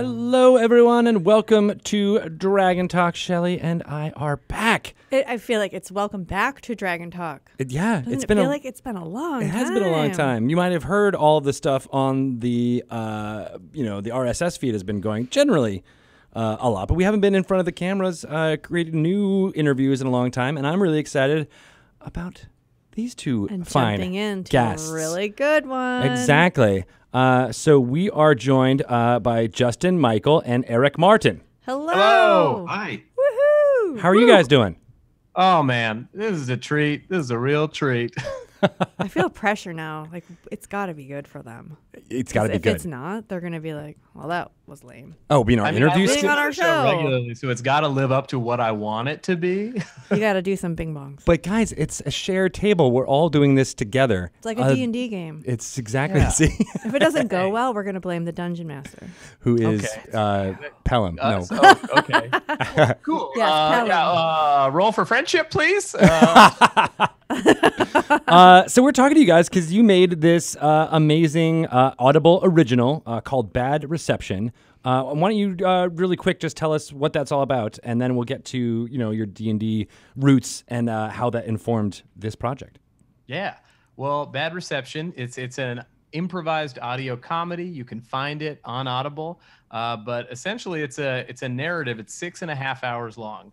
Hello, everyone, and welcome to Dragon Talk. Shelley and I are back. I feel like it's welcome back to Dragon Talk. It's Doesn't been it feel like it's been a long time. It has been a long time. You might have heard all of the stuff on the the RSS feed has been going generally a lot, but we haven't been in front of the cameras creating new interviews in a long time, and I'm really excited about these two and fine jumping into guests. a really good one. Exactly. So we are joined by Justin, Michael, and Eric Martin. Hello. Hello. Hi. Woohoo. How are you guys doing? Oh, man. This is a treat. This is a real treat. I feel pressure now. Like, it's got to be good for them. It's got to be if good. If it's not, they're going to be like, well, that was lame. Oh, being our interviews? Being on our show. Regularly, so it's got to live up to what I want it to be. You got to do some bing bongs. But guys, it's a shared table. We're all doing this together. It's like a D&D game. It's exactly the same. If it doesn't go well, we're going to blame the dungeon master. Who is Pelham. No. Okay. Cool. Yes, roll for friendship, please. So we're talking to you guys because you made this amazing Audible original called Bad Reception. Why don't you really quick just tell us what that's all about, and then we'll get to your D&D roots and how that informed this project. Yeah. Well, Bad Reception, it's an improvised audio comedy. You can find it on Audible, but essentially it's a narrative. It's 6.5 hours long.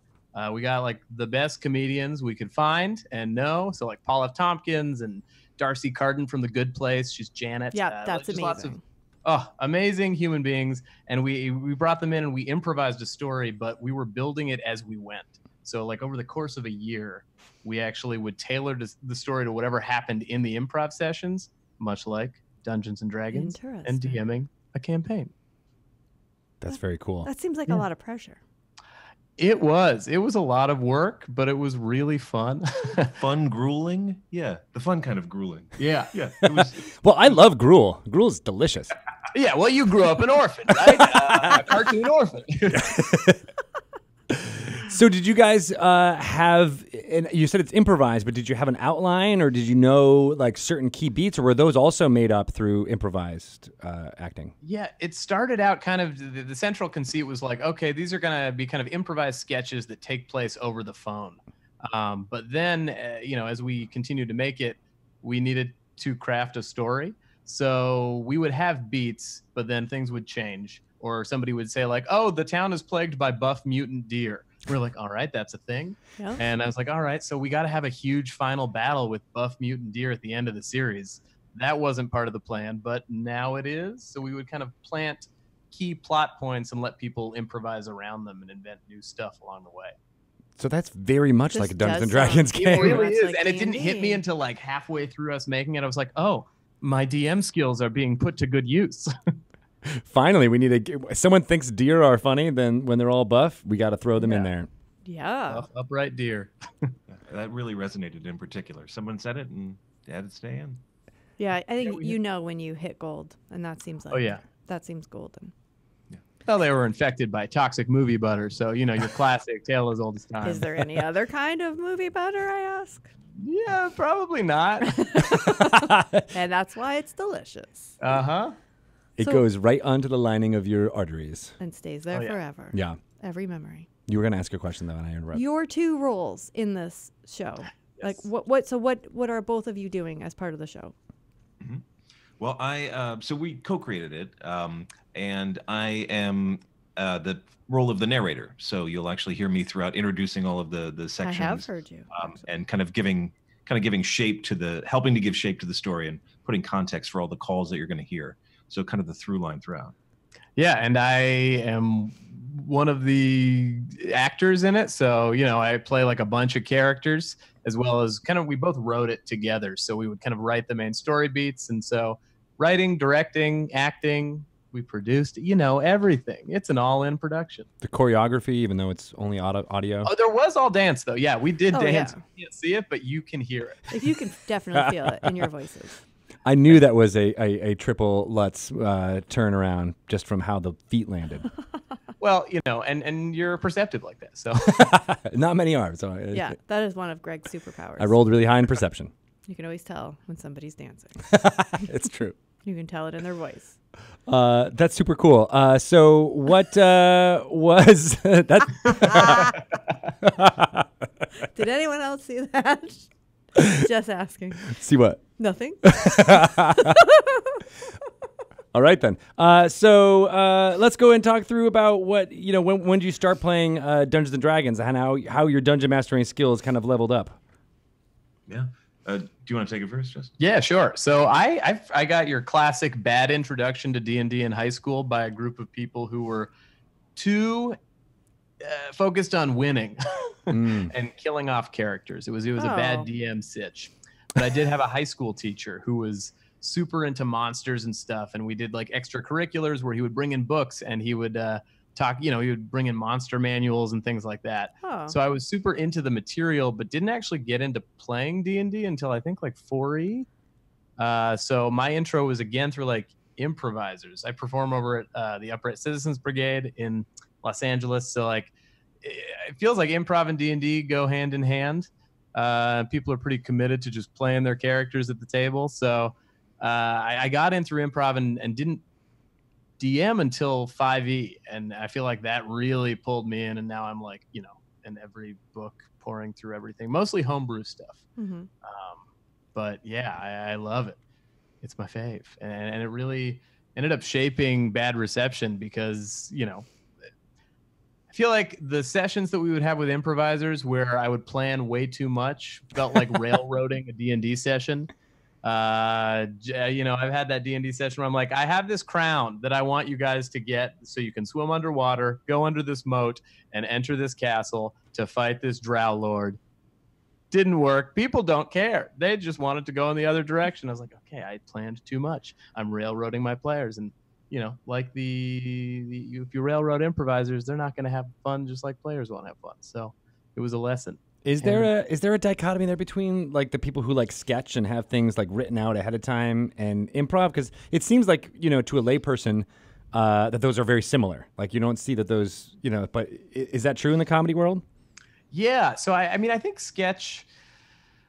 We got like the best comedians we could find and know. So like Paul F. Tompkins and Darcy Carden from The Good Place. She's Janet. Yeah, that's amazing. Lots of amazing human beings. And we brought them in and we improvised a story, but we were building it as we went. So like over the course of a year, we actually would tailor the story to whatever happened in the improv sessions, much like Dungeons and Dragons and DMing a campaign. That's very cool. That seems like a lot of pressure. It was a lot of work, but it was really fun. Fun grueling? Yeah, the fun kind of grueling. Yeah. Yeah. It was, well, I love gruel. Gruel's delicious. Yeah, well, you grew up an orphan, right? A cartoon orphan. So did you guys have, and you said it's improvised, but did you have an outline, or did you know like certain key beats, or were those also made up through improvised acting? Yeah, it started out kind of, the central conceit was like, okay, these are going to be kind of improvised sketches that take place over the phone. But then, as we continued to make it, we needed to craft a story. So we would have beats, but then things would change. Or somebody would say like, oh, the town is plagued by buff mutant deer. We're like, all right, that's a thing. Yeah. And I was like, all right, so we got to have a huge final battle with buff mutant deer at the end of the series. That wasn't part of the plan, but now it is. So we would kind of plant key plot points and let people improvise around them and invent new stuff along the way. So that's very much like a Dungeons and Dragons game. It really is. And it didn't hit me until like halfway through us making it. I was like, oh, my DM skills are being put to good use. Finally, we need to. Someone thinks deer are funny, then when they're all buff, we got to throw them in there. Yeah, buff, upright deer. That really resonated in particular. Someone said it, and they had to stay in. Yeah, I think when you hit gold, and that seems like that seems golden. Yeah. Well, they were infected by toxic movie butter, so your classic tale as old as time. Is there any other kind of movie butter? I ask. Yeah, probably not. And that's why it's delicious. It goes right onto the lining of your arteries. And stays there forever. Yeah. Every memory. You were going to ask a question, though, and I interrupted. Your two roles in this show. Yes. Like, what are both of you doing as part of the show? Mm-hmm. Well, so we co-created it, and I am the role of the narrator. So you'll actually hear me throughout introducing all of the sections. I have heard you. And kind of giving shape to helping to give shape to the story and putting context for all the calls that you're going to hear. So kind of the through line throughout. Yeah, and I am one of the actors in it. So, I play like a bunch of characters as well as we both wrote it together. So we would kind of write the main story beats. And so writing, directing, acting, we produced, everything. It's an all-in production. The choreography, even though it's only audio. Oh, there was all dance, though. Yeah, we did dance. Yeah. You can't see it, but you can hear it. If you can definitely feel it in your voices. I knew that was a triple Lutz turnaround just from how the feet landed. Well, and you're perceptive like that, so. Not many are. So yeah, that is one of Greg's superpowers. I rolled really high in perception. You can always tell when somebody's dancing. It's true. You can tell it in their voice. That's super cool. So what was that? Did anyone else see that? Just asking. See what? Nothing. All right then. So let's go and talk through about what when did you start playing Dungeons and Dragons and how your dungeon mastering skills kind of leveled up. Yeah. Do you want to take it first, Justin? Yeah, sure. So I got your classic bad introduction to D&D in high school by a group of people who were too focused on winning and killing off characters. It was a bad DM sitch. But I did have a high school teacher who was super into monsters and stuff, and we did like extracurriculars where he would bring in books and he would he would bring in monster manuals and things like that. So I was super into the material, but didn't actually get into playing D&D until I think like 4E. So my intro was again through like improvisers. I perform over at the Upright Citizens Brigade in Los Angeles. So like it feels like improv and D&D go hand in hand. People are pretty committed to just playing their characters at the table. So I got in through improv and didn't DM until 5E. And I feel like that really pulled me in. And now I'm like, in every book pouring through everything, mostly homebrew stuff. Mm-hmm. But yeah, I love it. It's my fave. And it really ended up shaping Bad Reception because, I feel like the sessions that we would have with improvisers where I would plan way too much felt like railroading a D&D session. I've had that D&D session where I'm like, I have this crown that I want you guys to get so you can swim underwater, go under this moat, and enter this castle to fight this drow lord. Didn't work. People don't care. They just wanted to go in the other direction. I was like, okay, I planned too much. I'm railroading my players. And like if you railroad improvisers, they're not going to have fun just like players won't have fun. So it was a lesson. Is there a dichotomy there between like the people who like sketch and have things like written out ahead of time and improv? Because it seems like to a layperson that those are very similar. Like you don't see that those But is that true in the comedy world? Yeah. So I think sketch.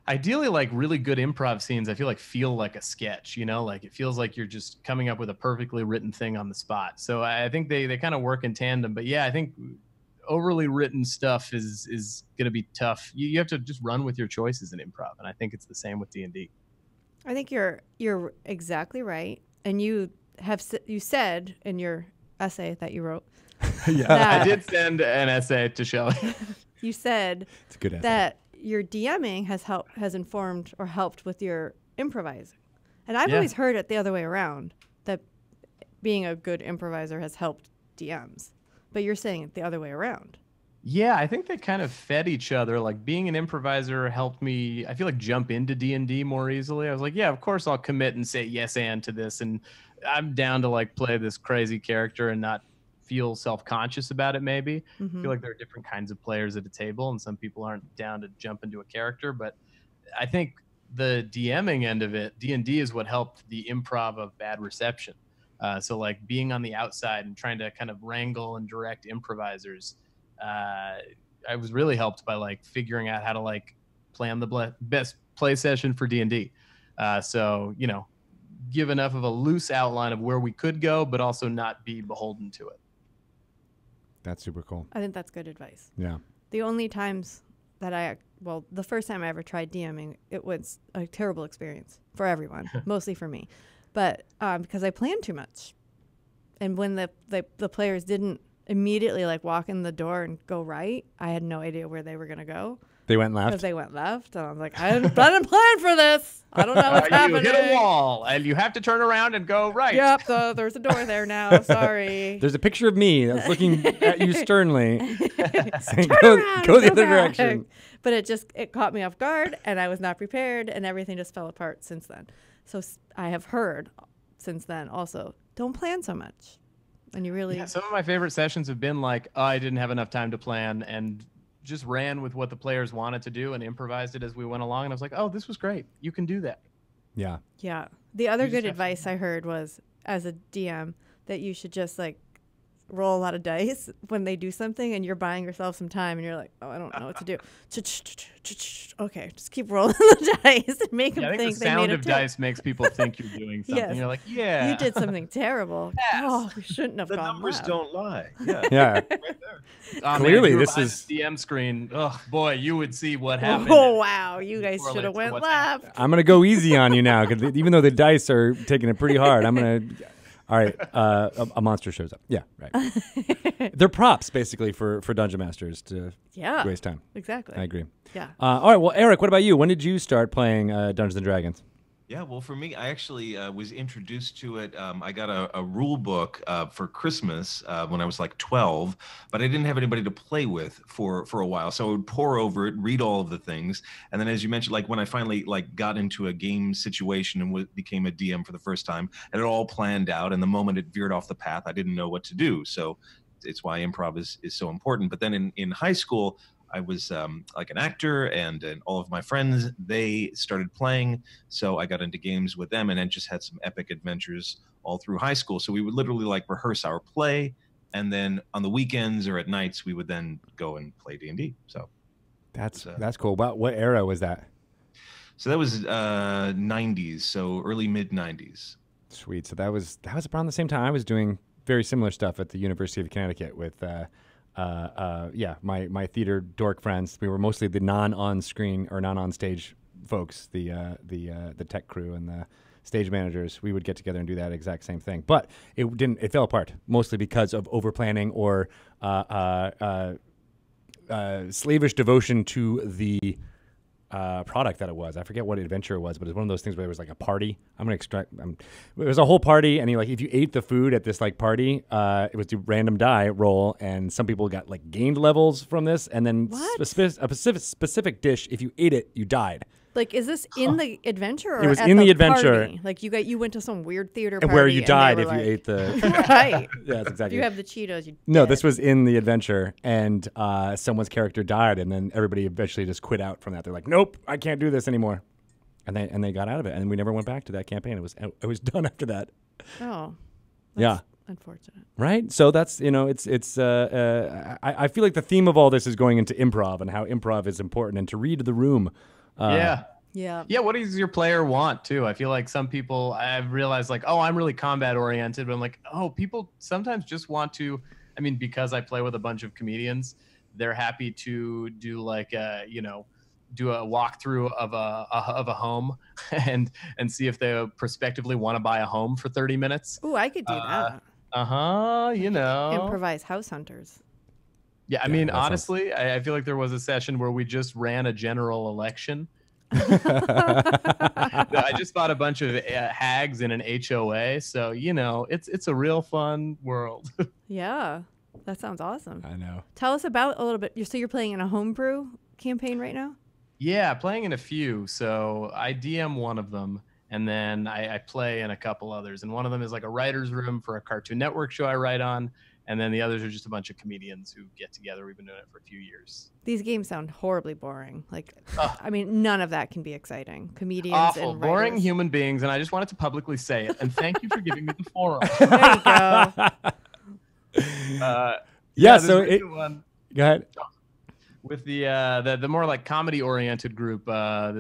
Ideally, like really good improv scenes, I feel like a sketch, like it feels like you're just coming up with a perfectly written thing on the spot. So I think they kind of work in tandem. But yeah, I think overly written stuff is going to be tough. You have to just run with your choices in improv. And I think it's the same with D&D. I think you're exactly right. And you said in your essay that you wrote. Yeah, I did send an essay to Shelley. You said it's a good essay. That your DMing has informed or helped with your improvising. And I've always heard it the other way around, that being a good improviser has helped DMs. But you're saying it the other way around. Yeah, I think they kind of fed each other. Like being an improviser helped me, I feel like, jump into D&D more easily. I was like, yeah, of course I'll commit and say yes and to this. And I'm down to like play this crazy character and not feel self-conscious about it maybe. Mm-hmm. I feel like there are different kinds of players at a table and some people aren't down to jump into a character, but I think the DMing end of it, D&D is what helped the improv of Bad Reception. So like being on the outside and trying to kind of wrangle and direct improvisers, I was really helped by like figuring out how to like plan the best play session for D&D. So, give enough of a loose outline of where we could go, but also not be beholden to it. That's super cool. I think that's good advice. Yeah. The only times that the first time I ever tried DMing, it was a terrible experience for everyone, mostly for me. But because I planned too much. And when the players didn't immediately like walk in the door and go right, I had no idea where they were going to go. They went left? Because they went left. And I was like, I didn't plan for this. I don't know what's happening. You hit a wall, and you have to turn around and go right. Yep, so there's a door there now. Sorry. There's a picture of me that's looking at you sternly. Saying, go the other direction. But it caught me off guard, and I was not prepared, and everything just fell apart since then. So I have heard since then also, don't plan so much. And you really... Yeah, some of my favorite sessions have been like, I didn't have enough time to plan, and just ran with what the players wanted to do and improvised it as we went along. And I was like, oh, this was great. You can do that. Yeah. Yeah. The other good advice I heard was, as a DM, that you should just like roll a lot of dice when they do something, and you're buying yourself some time, and you're like, oh, I don't know what to do. Okay, just keep rolling the dice and make them I think think the they made sound a of tip. dice makes people think you're doing something. Yes. You're like, yeah, You did something terrible. Yes. Oh, we shouldn't have The gone numbers left. don't lie. Yeah. Yeah. Right there. Oh, man, Clearly, if you were this behind is- the DM screen. Oh boy, you would see what happened. Oh wow, you guys correlates should have to went what's left. I'm gonna go easy on you now, because even though the dice are taking it pretty hard, I'm gonna. All right, a monster shows up. Yeah, right. They're props basically for dungeon masters to Yeah, waste time. exactly. I agree. Yeah. All right, well, Eric, what about you? When did you start playing Dungeons and Dragons? Yeah, well, for me, I actually was introduced to it. I got a rule book for Christmas when I was like 12, but I didn't have anybody to play with for a while. So I would pore over it, read all of the things, and then, as you mentioned, like when I finally like got into a game situation and became a DM for the first time, and it all planned out. And the moment it veered off the path, I didn't know what to do. So it's why improv is so important. But then in high school, I was like an actor, and all of my friends, they started playing. So I got into games with them, and then just had some epic adventures all through high school. So we would literally like rehearse our play, and then on the weekends or at nights, we would then go and play D&D. So That's cool. What era was that? so that was 90s, so early mid 90s. Sweet. So that was around the same time I was doing very similar stuff at the University of Connecticut with my theater dork friends. We were mostly the non-on-screen or non-on-stage folks, the tech crew and the stage managers. We would get together and do that exact same thing. But it fell apart, mostly because of over-planning or slavish devotion to the product that it was. I forget what adventure it was, but it was one of those things where there was like a party. It was a whole party, and if you ate the food at this like party, it was a random die roll, and some people got like gained levels from this, and then a specific dish, if you ate it, you died. Like, is this in the adventure? Or It was at in the the adventure. Party? Like you went to some weird theater And party where you and died they if were you like, ate the right. Yeah, that's exactly. If you have the Cheetos, you No, dead. this was in the adventure, and someone's character died, and then everybody eventually just quit out from that. They're like, "Nope, I can't do this anymore," and they got out of it, and we never went back to that campaign. It was done after that. Oh, Yeah, unfortunate. right. So that's I feel like the theme of all this is going into improv and how improv is important, and to read the room. Yeah. Yeah, what does your player want too? I feel like some people, I've realized like, oh, I'm really combat oriented, but I'm like, oh, people sometimes just want to, because I play with a bunch of comedians, they're happy to do like do a walkthrough of a home and see if they prospectively want to buy a home for 30 minutes. Ooh, I could do that. Improvise Improvise house hunters. Yeah, honestly, I feel like there was a session where we just ran a general election. I just fought a bunch of hags in an HOA, so it's a real fun world. Yeah, that sounds awesome. I know. Tell us about a little bit. So you're playing in a homebrew campaign right now? Yeah, playing in a few. So I DM one of them, and then I play in a couple others. And one of them is like a writer's room for a Cartoon Network show I write on. And then the others are just a bunch of comedians who get together. We've been doing it for a few years. These games sound horribly boring. Like, none of that can be exciting. Comedians Awful, and boring writers. human beings. And I just wanted to publicly say it. And thank you for giving me the forum. There you go. So one. Go ahead. With the more like comedy oriented group, our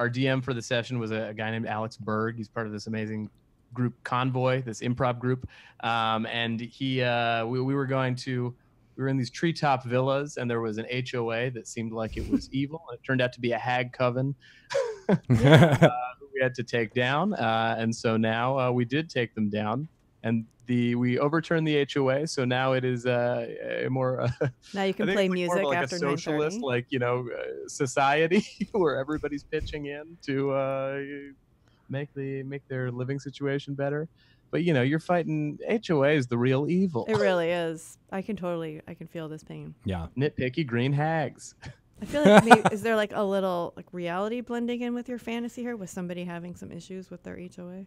DM for the session was a guy named Alex Berg. He's part of this amazing group Convoy, this improv group, and we were in these treetop villas, and there was an HOA that seemed like it was evil. It turned out to be a hag coven we had to take down, and so now we did take them down, and we overturned the HOA, so now it is a more now you can play music like after a socialist, 9:30. society where everybody's pitching in to make their living situation better. But you're fighting HOA is the real evil. It really is. I can feel this pain. Yeah. Nitpicky green hags. I feel like maybe, is there like a little like reality blending in with your fantasy here, with somebody having some issues with their HOA?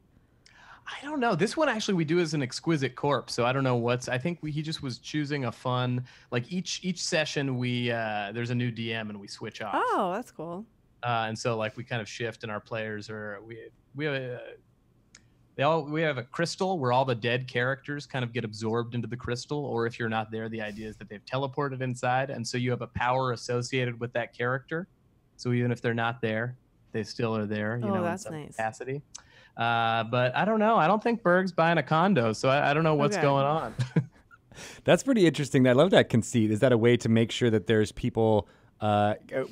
I don't know. This one actually we do as an exquisite corpse, so I don't know I think he just was choosing a fun, like each session there's a new DM and we switch off. Oh, that's cool. And so like we kind of shift, and our players are we have We have a crystal where all the dead characters kind of get absorbed into the crystal, or if you're not there, the idea is that they've teleported inside, and so you have a power associated with that character. So even if they're not there, they still are there, you know, that's in some nice. capacity. But I don't know. I don't think Berg's buying a condo, so I don't know what's going on. That's pretty interesting. I love that conceit. Is that a way to make sure that there's people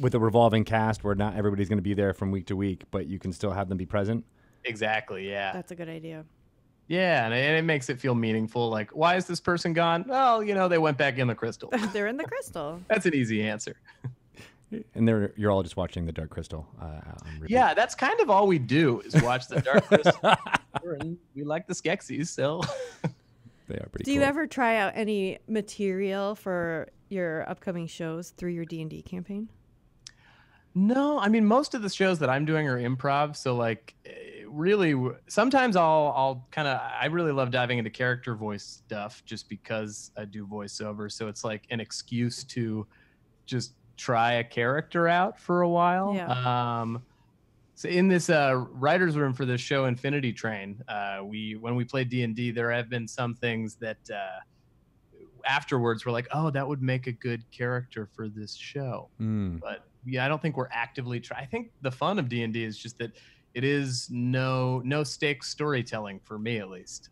with a revolving cast where not everybody's going to be there from week to week, but you can still have them be present? Exactly, yeah. That's a good idea. Yeah, and it makes it feel meaningful. Like, why is this person gone? Well, you know, they went back in the crystal. They're in the crystal. That's an easy answer. And you're all just watching the Dark Crystal. Yeah, that's kind of all we do is watch the Dark Crystal. We like the Skeksis, so... They are pretty Do you ever try out any material for your upcoming shows through your D&D campaign? No, I mean, most of the shows that I'm doing are improv. So like really, sometimes I'll kind of, I really love diving into character voice stuff just because I do voiceover. So it's like an excuse to just try a character out for a while. Yeah. So in this writer's room for this show, Infinity Train, when we played D&D, there have been some things that afterwards we're like, oh, that would make a good character for this show. But yeah, I don't think we're actively trying. I think the fun of D&D is just that it is no stakes storytelling for me, at least.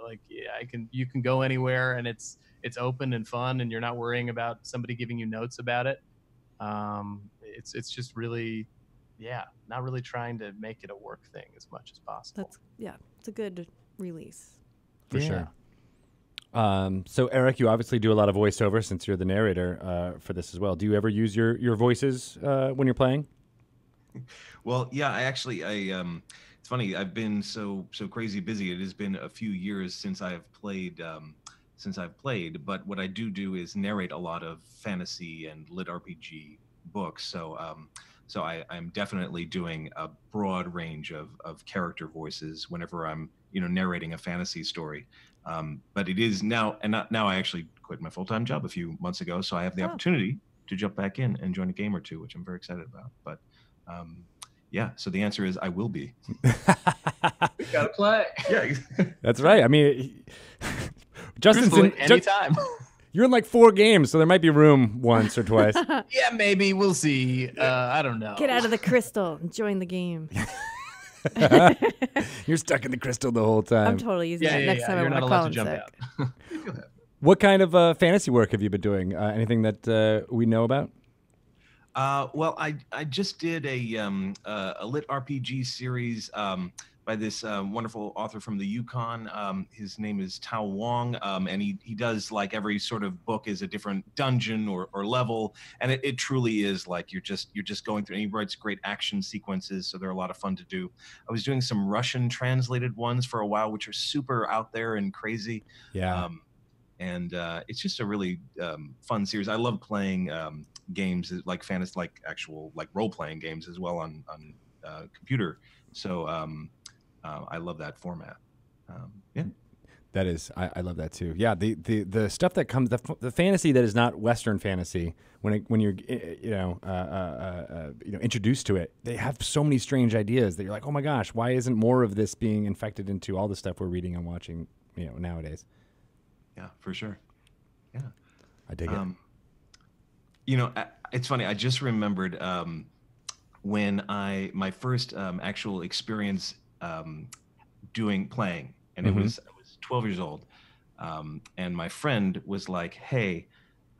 Like you can go anywhere and it's open and fun, and you're not worrying about somebody giving you notes about it. It's just really, not really trying to make it a work thing as much as possible. It's a good release. For sure. So Eric, you obviously do a lot of voiceover since you're the narrator for this as well. Do you ever use your voices when you're playing? Well, yeah, I it's funny. I've been so crazy busy. It has been a few years since I've played. But what I do is narrate a lot of fantasy and lit RPG books. So I'm definitely doing a broad range of character voices whenever I'm narrating a fantasy story. But it is now, and now I actually quit my full-time job a few months ago, so I have the opportunity to jump back in and join a game or two, which I'm very excited about. But so the answer is I will be. We gotta play. Yeah, that's right. I mean, Justin's anytime. You're in like 4 games, so there might be room once or twice. Yeah, maybe we'll see. I don't know. Get out of the crystal and join the game. You're stuck in the crystal the whole time. I'm totally using that next time You're I not want to allowed call to in jump sick. out. What kind of fantasy work have you been doing? Anything that we know about? Well, I just did a lit RPG series by this wonderful author from the Yukon. His name is Tao Wong, and he does, like, every sort of book is a different dungeon or level, and it truly is like you're just going through. And he writes great action sequences, so they're a lot of fun to do. I was doing some Russian translated ones for a while, which are super out there and crazy. Yeah. And it's just a really fun series. I love playing games like fantasy, like actual role-playing games as well on computer. So I love that format. That is, I love that too. Yeah, the stuff that comes, the fantasy that is not Western fantasy, when you're introduced to it, they have so many strange ideas that you're like, oh my gosh, why isn't more of this being infected into all the stuff we're reading and watching, nowadays? Yeah, for sure. Yeah, I dig it. It's funny. I just remembered when my first actual experience playing, and I was 12 years old, and my friend was like, "Hey,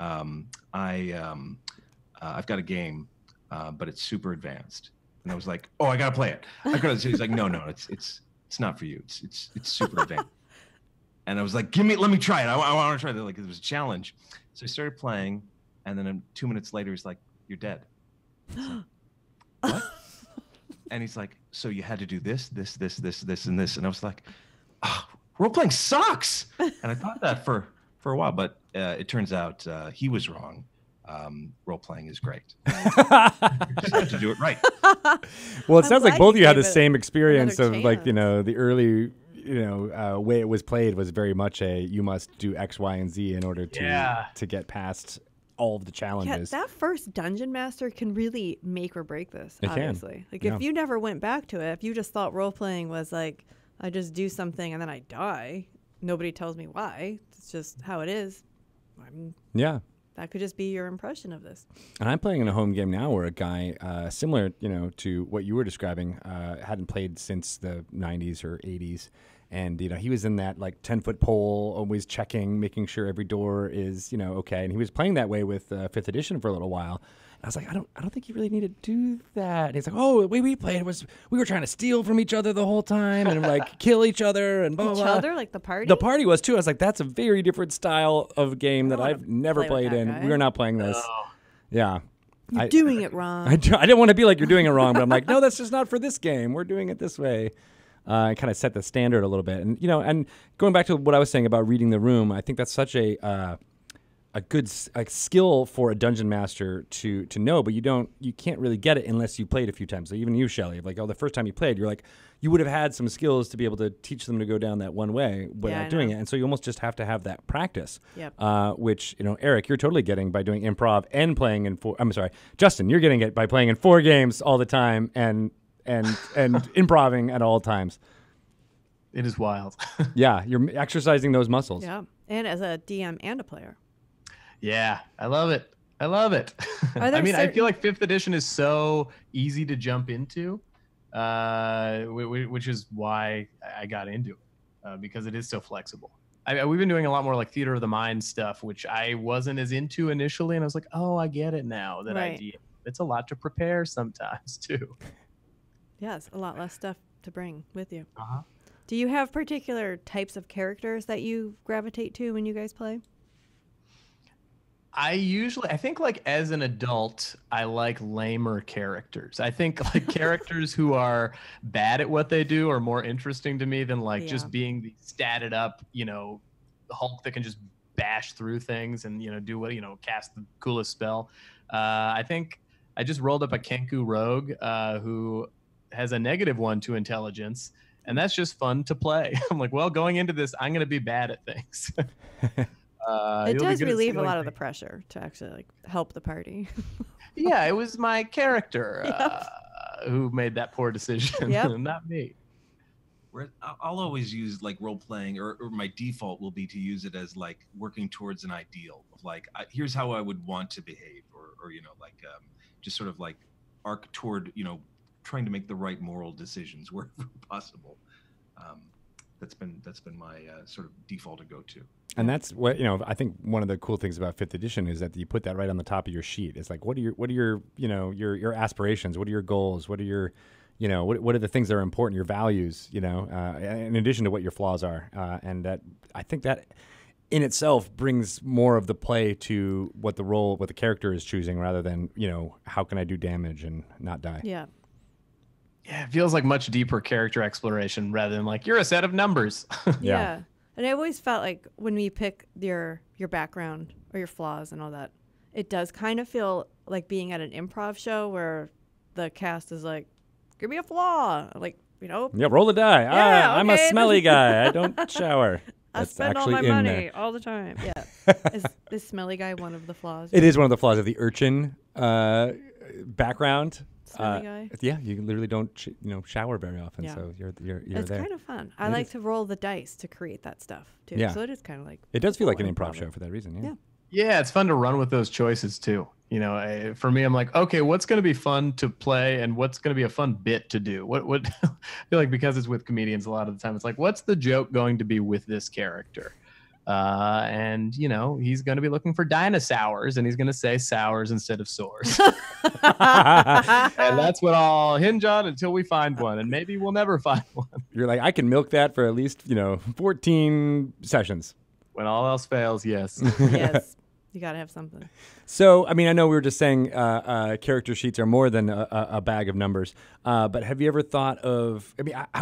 I've got a game, but it's super advanced," and I was like, "Oh, I gotta play it." He's like, "No, it's not for you. It's super advanced." And I was like, let me try it. I want to try that. Like, it was a challenge. So I started playing, and then 2 minutes later, he's like, "You're dead." Like, what? And he's like, "So you had to do this, and this." And I was like, oh, role-playing sucks. And I thought that for a while, but it turns out he was wrong. Role-playing is great. You just have to do it right. Well, it sounds like both of you had the gave it same experience of, another like, chance. the early way it was played was very much you must do X, Y, and Z in order to get past all of the challenges. Yeah, that first dungeon master can really make or break this, It obviously. can. Like, if you never went back to it, if you just thought role playing was like I just do something and then I die. Nobody tells me why. It's just how it is. Yeah. That could just be your impression of this. And I'm playing in a home game now where a guy similar, to what you were describing, hadn't played since the 90s or 80s. And, he was in that like 10-foot pole, always checking, making sure every door is, okay. And he was playing that way with 5th edition for a little while. And I was like, I don't think you really need to do that. And he's like, oh, the way we played was we were trying to steal from each other the whole time and like kill each other and blah, blah, Each blah. other, like the party? The party was too. I was like, that's a very different style of game that I've never play with played that in. guy. We're not playing this. Yeah. You're doing it wrong. I didn't want to be like you're doing it wrong, but I'm like, no, that's just not for this game. We're doing it this way. I kind of set the standard a little bit. And, and going back to what I was saying about reading the room, I think that's such a good skill for a dungeon master to know, but you can't really get it unless you played a few times. So even you, Shelley, like, the first time you played, you're like, you would have had some skills to be able to teach them to go down that one way without doing it. And so you almost just have to have that practice, which, Eric, you're totally getting by doing improv and playing in Justin, you're getting it by playing in 4 games all the time and improving at all times. It is wild. Yeah, you're exercising those muscles. Yeah, and as a DM and a player. Yeah, I love it. I mean, I feel like 5th edition is so easy to jump into, which is why I got into it, because it is so flexible. We've been doing a lot more like theater of the mind stuff, which I wasn't as into initially, and I was like, oh, I get it now. That idea. It's a lot to prepare sometimes too. Yes, a lot less stuff to bring with you. Uh-huh. Do you have particular types of characters that you gravitate to when you guys play? I think like as an adult, I like lamer characters. I think like characters who are bad at what they do are more interesting to me than like just being the statted up, Hulk that can just bash through things and, do what, cast the coolest spell. I think I just rolled up a Kenku rogue who has a -1 to intelligence, and that's just fun to play. I'm like, well, going into this, I'm going to be bad at things. It does relieve a lot of the pressure to actually like help the party. Yeah, it was my character who made that poor decision, not me. I'll always use like role playing, or my default will be to use it as like working towards an ideal of like, here's how I would want to behave, or just sort of like arc toward trying to make the right moral decisions wherever possible. That's been my sort of default to go to. And that's what I think one of the cool things about 5th edition is that you put that right on the top of your sheet. It's like, what are your your aspirations? What are your goals? What are your what are the things that are important? Your values, in addition to what your flaws are, and that I think that in itself brings more of the play to what the character is choosing, rather than how can I do damage and not die. Yeah. Yeah, it feels like much deeper character exploration rather than like you're a set of numbers. Yeah. And I always felt like when we pick your background or your flaws and all that, it does kind of feel like being at an improv show where the cast is like, give me a flaw. Like, Yeah, roll the die. Yeah, I'm a smelly guy. I don't shower. I That's spend all actually my in money there. all the time. Yeah. Is smelly guy one of the flaws? It is one of the flaws of the urchin background. Smelly guy? Yeah, you literally don't shower very often, Yeah. so you're It's there. kind of fun. I like to roll the dice to create that stuff too. Yeah. So it is kind of like It does feel like an improv improv show for that reason. Yeah. Yeah, it's fun to run with those choices too. For me, I'm like, okay, what's going to be fun to play and what's going to be a fun bit to do? What I feel like, because it's with comedians a lot of the time, it's like, what's the joke going to be with this character? And he's going to be looking for dinosaurs, and he's going to say sours instead of sores. And that's what I'll hinge on until we find one, and maybe we'll never find one. You're like, I can milk that for at least 14 sessions. When all else fails, yes. Yes. You got to have something. So, I mean, I know we were just saying character sheets are more than a bag of numbers, but have you ever thought of,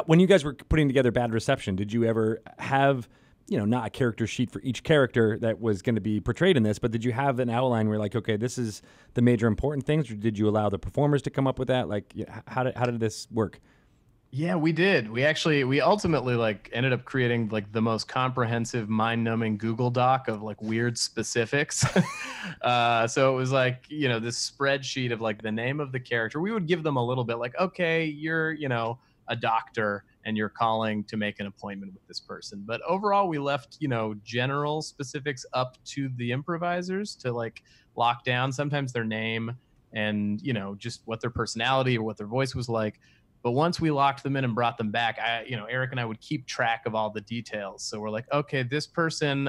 when you guys were putting together Bad Reception, did you ever have, not a character sheet for each character that was going to be portrayed in this, but did you have an outline where like, okay, this is the major important things, or did you allow the performers to come up with that? Like, how did this work? Yeah, we did. We ultimately like ended up creating like the most comprehensive, mind-numbing Google Doc of like weird specifics. So it was like, this spreadsheet of like the name of the character. We would give them a little bit like, okay, you're, a doctor and you're calling to make an appointment with this person. But overall, we left, general specifics up to the improvisers to like lock down sometimes their name and, just what their personality or what their voice was like. But once we locked them in and brought them back, Eric and I would keep track of all the details. So we're like, okay, this person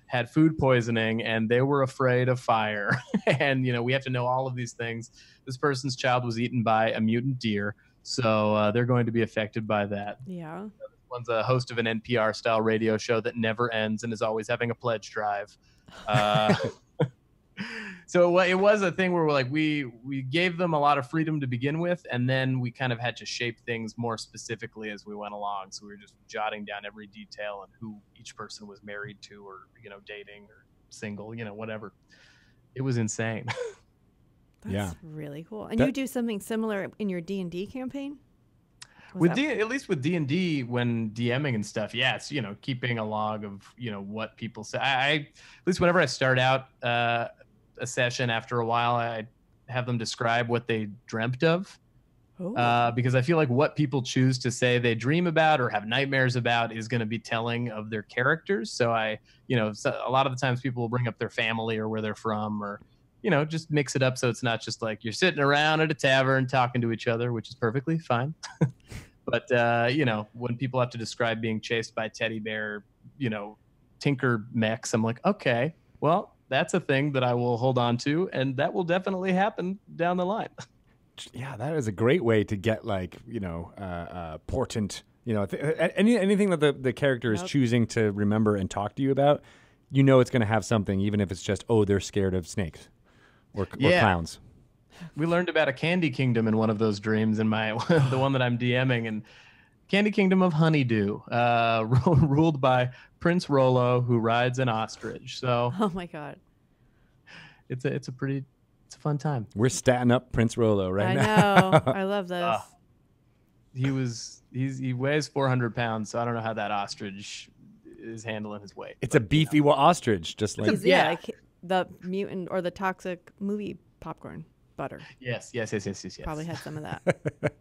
had food poisoning and they were afraid of fire. And, we have to know all of these things. This person's child was eaten by a mutant deer. So they're going to be affected by that. Yeah. This one's a host of an NPR style radio show that never ends and is always having a pledge drive. So it was a thing where we're like, we gave them a lot of freedom to begin with, and then we kind of had to shape things more specifically as we went along. So we were just jotting down every detail and who each person was married to, or dating, or single, whatever. It was insane. That's really cool. And you do something similar in your D&D campaign? At least with D&D, when DMing and stuff, it's keeping a log of what people say. At least whenever I start out a session, after a while I have them describe what they dreamt of, because I feel like what people choose to say they dream about or have nightmares about is going to be telling of their characters. So a lot of the times people will bring up their family or where they're from, or just mix it up so it's not just like you're sitting around at a tavern talking to each other, which is perfectly fine. But when people have to describe being chased by teddy bear, tinker mechs, I'm like, okay, well, that's a thing that I will hold on to, and that will definitely happen down the line. Yeah, that is a great way to get portent, anything that the character is choosing to remember and talk to you about, it's going to have something, even if it's just, they're scared of snakes or clowns. We learned about a candy kingdom in one of those dreams in the one that I'm DMing, and Candy Kingdom of Honeydew, ruled by Prince Rolo, who rides an ostrich. So, oh my God, it's a fun time. We're statting up Prince Rolo right now. I know. I love this. He weighs 400 pounds, so I don't know how that ostrich is handling his weight. It's a beefy ostrich, just like like the mutant or the toxic movie popcorn butter. Yes. Probably had some of that.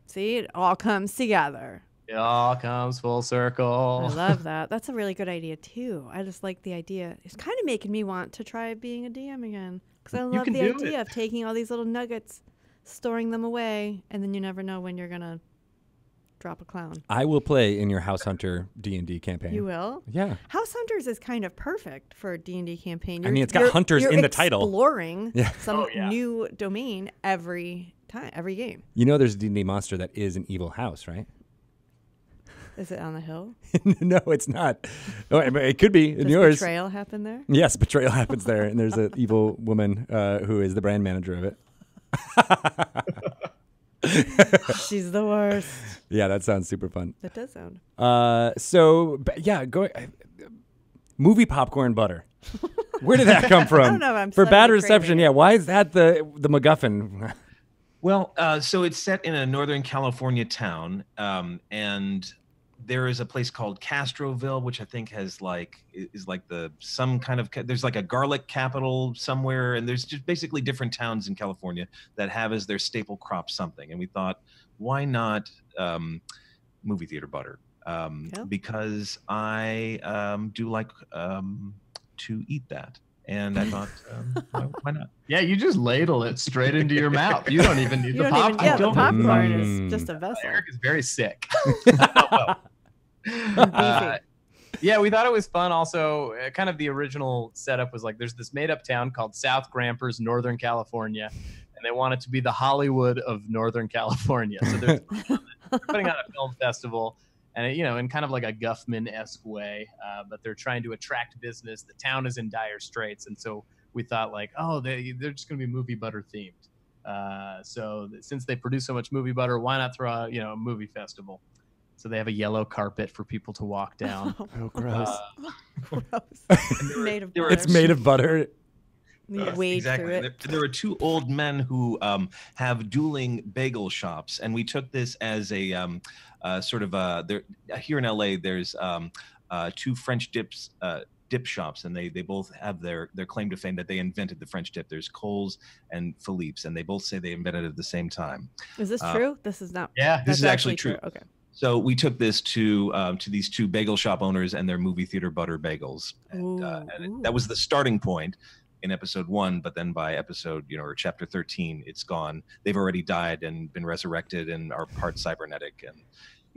See, it all comes together. It all comes full circle. I love that. That's a really good idea too. I just like the idea. It's kind of making me want to try being a DM again, because I love the idea of taking all these little nuggets, storing them away, and then you never know when you're gonna drop a clown. I will play in your House Hunter D&D campaign. You will? Yeah. House Hunters is kind of perfect for a D&D campaign. It's got hunters in the title. Exploring some new domain every game. There's a D&D monster that is an evil house, right? Is it on the hill? No, it's not. Oh, it could be in Does yours. Betrayal happen there? Yes, betrayal happens there, and there's an evil woman who is the brand manager of it. She's the worst. Yeah, that sounds super fun. That does sound. Movie popcorn butter. Where did that come from? I don't know. I'm for bad reception. Yeah, why is that the MacGuffin? Well, so it's set in a Northern California town, and there is a place called Castroville, which I think has is like there's like a garlic capital somewhere, and there's just basically different towns in California that have as their staple crop something. And we thought, why not movie theater butter? Because I do like to eat that. And I thought, why not? Yeah, you just ladle it straight into your mouth. You don't even need the popcorn. The popcorn is just a vessel. Eric is very sick. Yeah, we thought it was fun. Also, kind of the original setup was like, there's this made-up town called South Grampers, Northern California, and they want it to be the Hollywood of Northern California. So they're putting on a film festival, and in kind of like a Guffman-esque way, but they're trying to attract business. The town is in dire straits, and so we thought they're just going to be movie butter themed. So since they produce so much movie butter, why not throw out a movie festival? So they have a yellow carpet for people to walk down. Oh, gross! Made of butter. It's made of butter. Yes, exactly. Through it. There are two old men who have dueling bagel shops, and we took this as a sort of there here in LA. There's two French dip shops, and they both have their claim to fame that they invented the French dip. There's Cole's and Philippe's, and they both say they invented it at the same time. Is this true? This is not. Yeah, this is actually true. Okay. So we took this to these two bagel shop owners and their movie theater butter bagels, and that was the starting point in episode 1. But then by episode, or chapter 13, it's gone. They've already died and been resurrected and are part cybernetic, and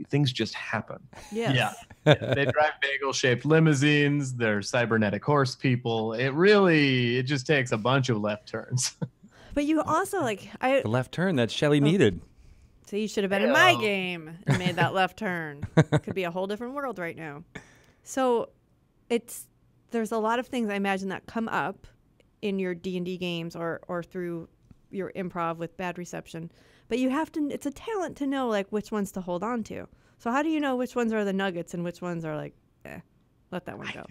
things just happen. Yes. Yeah. They drive bagel-shaped limousines. They're cybernetic horse people. It just takes a bunch of left turns. But you also The left turn that Shelley needed. So you should have been in my game and made that left turn. Could be a whole different world right now. So there's a lot of things I imagine that come up in your D&D games or through your improv with bad reception. But it's a talent to know which ones to hold on to. So how do you know which ones are the nuggets and which ones are let that one go?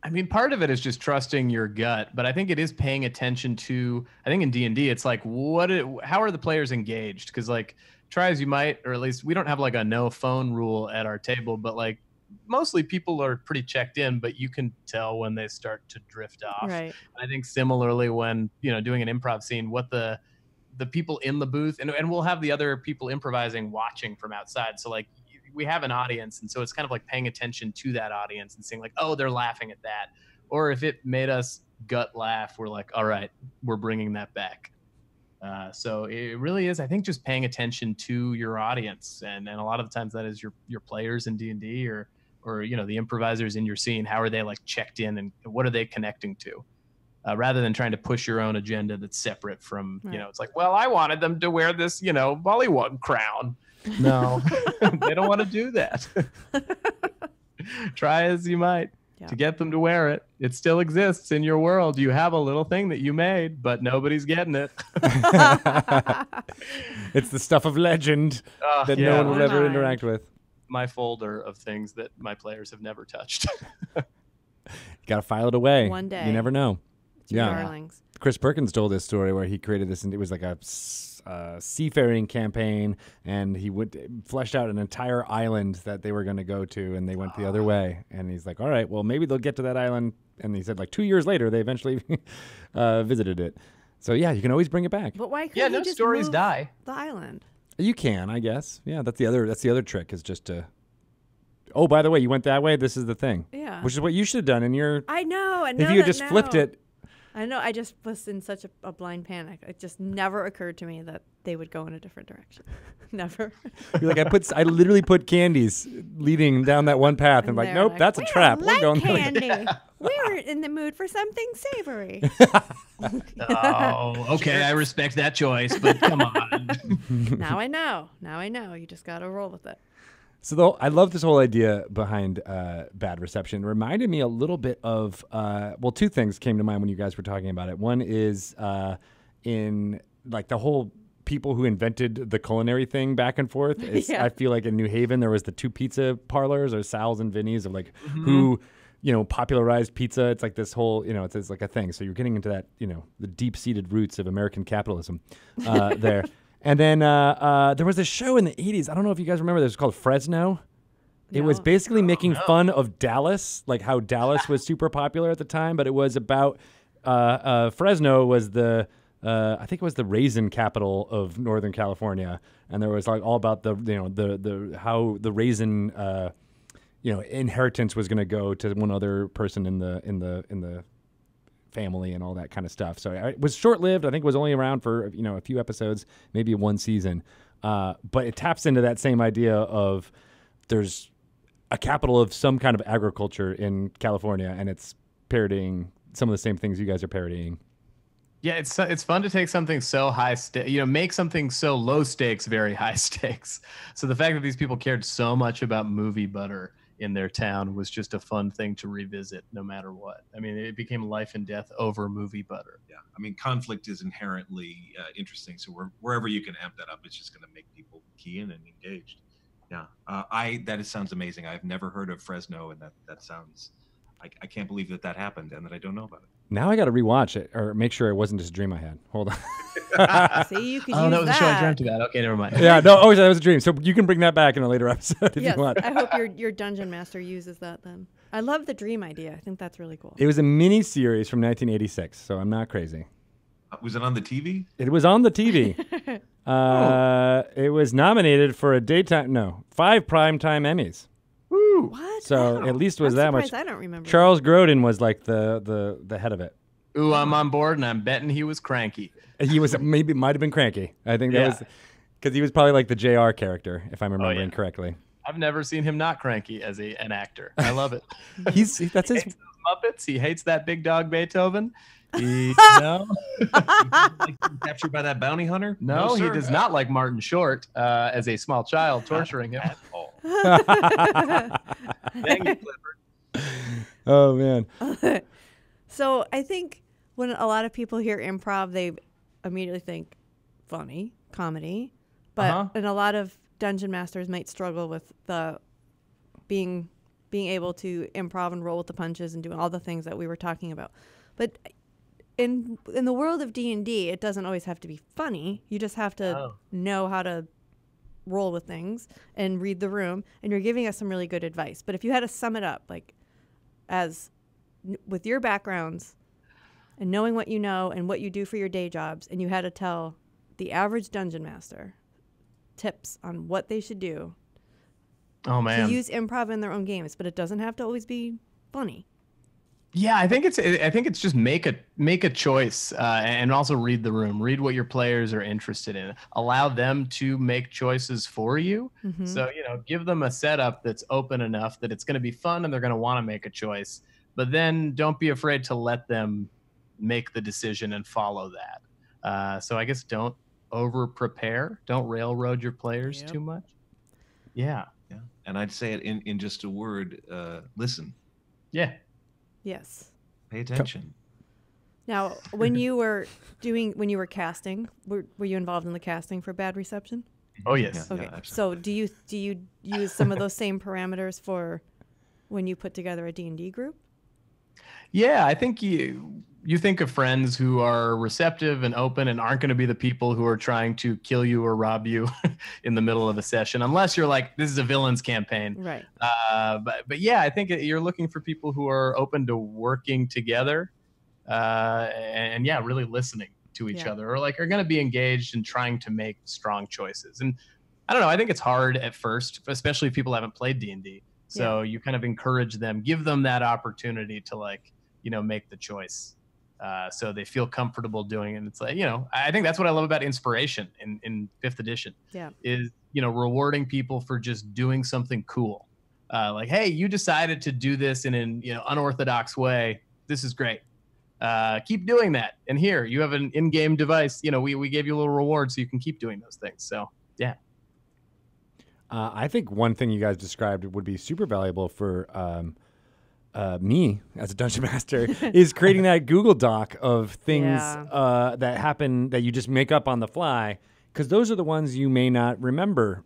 I mean, part of it is just trusting your gut, but I think it is paying attention to, I think in D&D, it's how are the players engaged? Because try as you might, or at least we don't have a no phone rule at our table, but mostly people are pretty checked in, but you can tell when they start to drift off. Right. I think similarly when, doing an improv scene, what the people in the booth, and we'll have the other people improvising watching from outside. So we have an audience, and so it's kind of paying attention to that audience and seeing oh, they're laughing at that. Or if it made us gut laugh, we're all right, we're bringing that back. So it really is, I think, just paying attention to your audience, and a lot of the times that is your players in D&D or the improvisers in your scene. How are they checked in, and what are they connecting to, rather than trying to push your own agenda that's separate from right. It's well, I wanted them to wear this Bollywood crown. No, they don't want to do that. Try as you might. Yeah. To get them to wear it. It still exists in your world. You have a little thing that you made, but nobody's getting it. It's the stuff of legend that no one will ever interact with. My folder of things that my players have never touched. You got to file it away. One day. You never know. Darlings. Chris Perkins told this story where he created this, and it was a seafaring campaign, and he fleshed out an entire island that they were going to go to, and they went the other way. And he's all right, well, maybe they'll get to that island. And he said 2 years later, they eventually visited it. So yeah, you can always bring it back. But why couldn't no just stories move die. the island? You can, I guess. Yeah, that's the other trick is just to. Oh, by the way, you went that way. This is the thing. Yeah. Which is what you should have done in your. I know. And if you had just flipped it. I know. I just was in such a blind panic. It just never occurred to me that they would go in a different direction. Never. You're I literally put candies leading down that one path, and nope, that's a trap. We're going candy. We're in the mood for something savory. Oh, okay. I respect that choice, but come on. Now I know. You just got to roll with it. So I love this whole idea behind bad reception. It reminded me a little bit of, two things came to mind when you guys were talking about it. One is in the whole people who invented the culinary thing back and forth. Yeah. I feel like in New Haven, there was the two pizza parlors or Sal's and Vinny's of who, popularized pizza. It's this whole, it's a thing. So you're getting into that, the deep-seated roots of American capitalism there. And then there was a show in the 80s. I don't know if you guys remember this. It was called Fresno. It was basically making fun of Dallas, how Dallas was super popular at the time. But it was about Fresno was I think it was the raisin capital of Northern California. And there was all about the how the raisin inheritance was going to go to one other person in the family and all that kind of stuff. So it was short-lived. I think it was only around for a few episodes, maybe one season. But it taps into that same idea of there's a capital of some kind of agriculture in California, and it's parodying some of the same things you guys are parodying. Yeah, it's fun to take something so high make something so low stakes very high stakes. So the fact that these people cared so much about movie butter in their town was just a fun thing to revisit no matter what. I mean, it became life and death over movie butter. Yeah, I mean, conflict is inherently interesting. So wherever you can amp that up, it's just going to make people key in and engaged. Yeah, sounds amazing. I've never heard of Fresno, and that sounds. I can't believe that happened and that I don't know about it. Now I got to rewatch it or make sure it wasn't just a dream I had. Hold on. See, you could use that. Oh, that was a show I dreamt about. Okay, never mind. Yeah, no, that was a dream. So you can bring that back in a later episode if yes, you want. I hope your dungeon master uses that then. I love the dream idea. I think that's really cool. It was a mini series from 1986, so I'm not crazy. Was it on the TV? It was on the TV. It was nominated for a 5 primetime Emmys. Woo. What? So Wow. at least it was I'm that much. surprised I don't remember. Charles Grodin was like the head of it. Ooh, I'm on board, and I'm betting he was cranky. He was might have been cranky. I think that Yeah. was because he was probably like the JR character, if I'm remembering correctly. I've never seen him not cranky as an actor. I love it. That's He his. hates those Muppets. He hates that big dog Beethoven. No, Like captured by that bounty hunter? no, he sir. does not like Martin Short as a small child, torturing him. At all. Dang you, Clifford. Oh man. So I think when a lot of people hear improv, they immediately think funny, comedy. But and a lot of dungeon masters might struggle with the being able to improv and roll with the punches and doing all the things that we were talking about. But in the world of D&D, it doesn't always have to be funny. You just have to know how to roll with things and read the room. And you're giving us some really good advice. But if you had to sum it up, like as with your backgrounds and knowing what you know and what you do for your day jobs, and you had to tell the average dungeon master tips on what they should do Oh man. to use improv in their own games, but it doesn't have to always be funny. Yeah, I think it's just make a choice and also read the room. Read what your players are interested in. Allow them to make choices for you. Mm-hmm. So, give them a setup that's open enough that it's going to be fun and they're going to want to make a choice. But then don't be afraid to let them make the decision and follow that. So I guess don't over prepare. Don't railroad your players too much. Yeah. Yeah. And I'd say it in just a word, listen. Yeah. Yes. Pay attention. Now, when you were casting, were you involved in the casting for Bad Reception? Oh yes. Okay. Yeah, So do you use some of those same parameters for when you put together a D&D group? Yeah, I think you think of friends who are receptive and open and aren't going to be the people who are trying to kill you or rob you in the middle of a session, unless you're like, this is a villain's campaign. Right. But yeah, I think you're looking for people who are open to working together and yeah, really listening to each other, or like are going to be engaged in trying to make strong choices. And I don't know, I think it's hard at first, especially if people haven't played D&D. So you kind of encourage them, give them that opportunity to like, make the choice. So they feel comfortable doing it. And it's like, I think that's what I love about inspiration in 5th edition. Yeah. Is, rewarding people for just doing something cool. Like, hey, you decided to do this in an unorthodox way. This is great. Keep doing that. And here, you have an in-game device. We gave you a little reward so you can keep doing those things. So, yeah. I think one thing you guys described would be super valuable for me as a dungeon master is creating that Google Doc of things that happen that you just make up on the fly, because those are the ones you may not remember,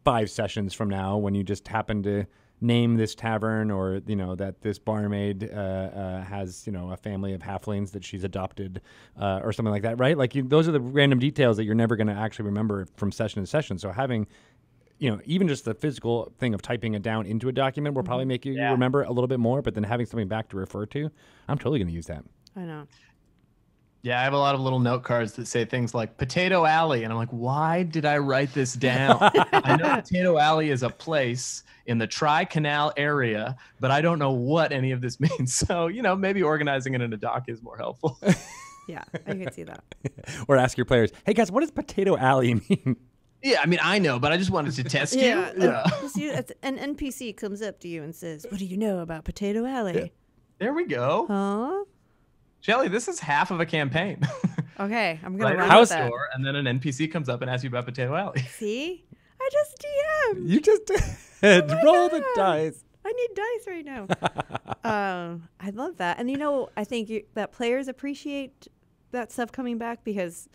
5 sessions from now when you just happen to name this tavern, or that this barmaid has a family of halflings that she's adopted or something like that, right? Like those are the random details that you're never going to actually remember from session to session. So having even just the physical thing of typing it down into a document will probably make you remember a little bit more, but then having something back to refer to, I'm totally going to use that. I know. Yeah, I have a lot of little note cards that say things like Potato Alley. And I'm like, why did I write this down? I know Potato Alley is a place in the Tri-Canal area, but I don't know what any of this means. So, maybe organizing it in a doc is more helpful. Yeah, I could see that. Or ask your players, hey guys, what does Potato Alley mean? Yeah, I mean, I know, but I just wanted to test you. An NPC comes up to you and says, what do you know about Potato Alley? Yeah. There we go. Huh? Shelly, this is half of a campaign. Okay, I'm going to run run with store, that. And then an NPC comes up and asks you about Potato Alley. See? I just DM'd. You just did. Roll the dice. I need dice right now. I love that. And I think that players appreciate that stuff coming back, because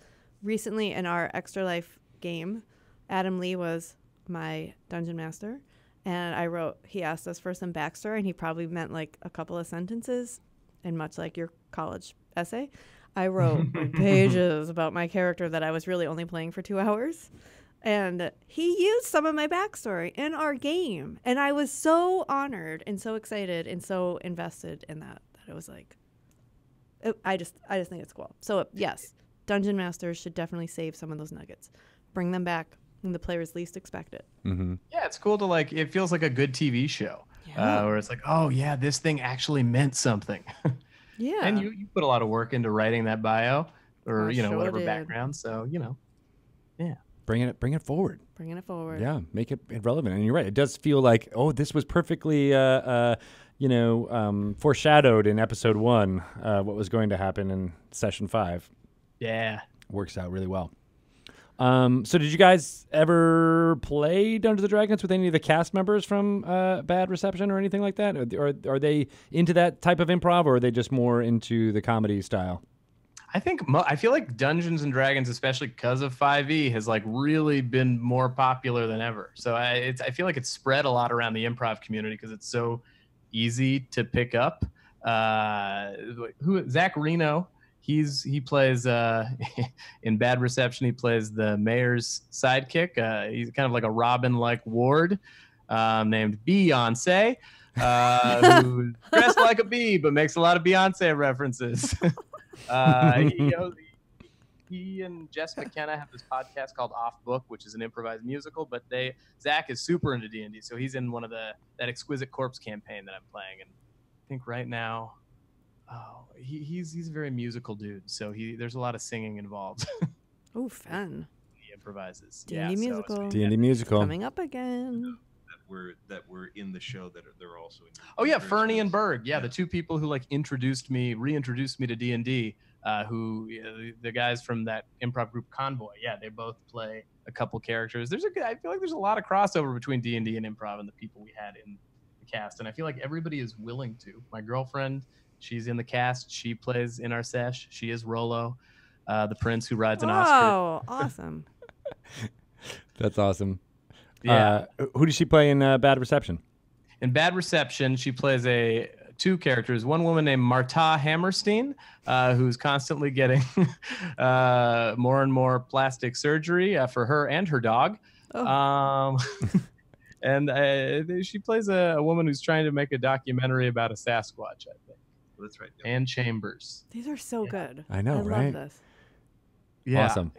recently in our Extra Life game, Adam Lee was my dungeon master, and he asked us for some backstory, and he probably meant like a couple of sentences, and much like your college essay, I wrote pages about my character that I was really only playing for 2 hours. And he used some of my backstory in our game, and I was so honored and so excited and so invested in that it was like, I just think it's cool. So yes, dungeon masters should definitely save some of those nuggets. Bring them back when the players least expect it. Mm-hmm. Yeah, it's cool to like. It feels like a good TV show, where it's like, oh yeah, this thing actually meant something. Yeah. And you put a lot of work into writing that bio, or I you know, sure whatever did. background. So you know, yeah. Bring it forward. Bringing it forward. Yeah, make it relevant. And you're right. It does feel like, oh, this was perfectly, foreshadowed in episode 1, what was going to happen in session 5. Yeah. Works out really well. So did you guys ever play Dungeons & Dragons with any of the cast members from Bad Reception or anything like that? Or are they into that type of improv, or are they just more into the comedy style? I think I feel like Dungeons and Dragons, especially because of 5e, has like really been more popular than ever. So I feel like it's spread a lot around the improv community because it's so easy to pick up. Zach Reno, he plays in Bad Reception. He plays the mayor's sidekick. He's kind of like a Robin-like ward named Beyonce, who's dressed like a bee but makes a lot of Beyonce references. He and Jess McKenna have this podcast called Off Book, which is an improvised musical. But Zach is super into D&D, so he's in one of that Exquisite Corpse campaign that I'm playing. And I think right now, he's a very musical dude, so there's a lot of singing involved. Oh, fun. He improvises. D&D musical. D&D musical. Coming up again. That were in the show that they're also in. Oh yeah, Fernie and Berg. Yeah, the two people who like reintroduced me to D&D. The guys from that improv group Convoy. Yeah, they both play a couple characters. I feel like there's a lot of crossover between D&D and improv and the people we had in the cast, and I feel like everybody is willing to. My girlfriend, she's in the cast. She plays in our sesh. She is Rolo, the prince who rides an Oscar. Oh, awesome. That's awesome. Yeah. Who does she play in Bad Reception? In Bad Reception, she plays two characters. One woman named Marta Hammerstein, who's constantly getting more and more plastic surgery for her and her dog. Oh. And she plays a woman who's trying to make a documentary about a Sasquatch, I think. That's right. Ann Chambers. These are so good. I know, right? I love this. Yeah. Awesome.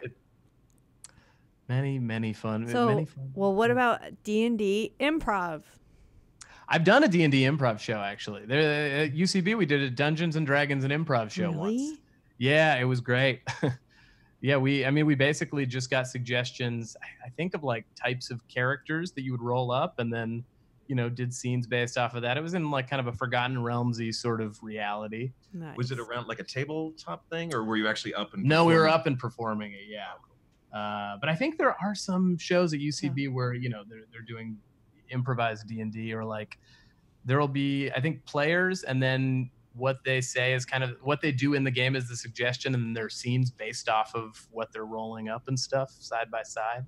Many fun. So, many fun. well, what about D&D improv? I've done a D&D improv show, actually. There at UCB, we did a Dungeons and Dragons and improv show once. Yeah, it was great. Yeah, we basically just got suggestions, I think, of like types of characters that you would roll up, and then, did scenes based off of that. It was in like kind of a Forgotten Realms-y sort of reality. Nice. Was it around like a tabletop thing, or were you actually up and? No, we were up and performing it. Yeah. But I think there are some shows at UCB where they're doing improvised D&D, or like there'll be, I think, players, and then what they say is kind of what they do in the game is the suggestion, and then there are scenes based off of what they're rolling up and stuff side by side.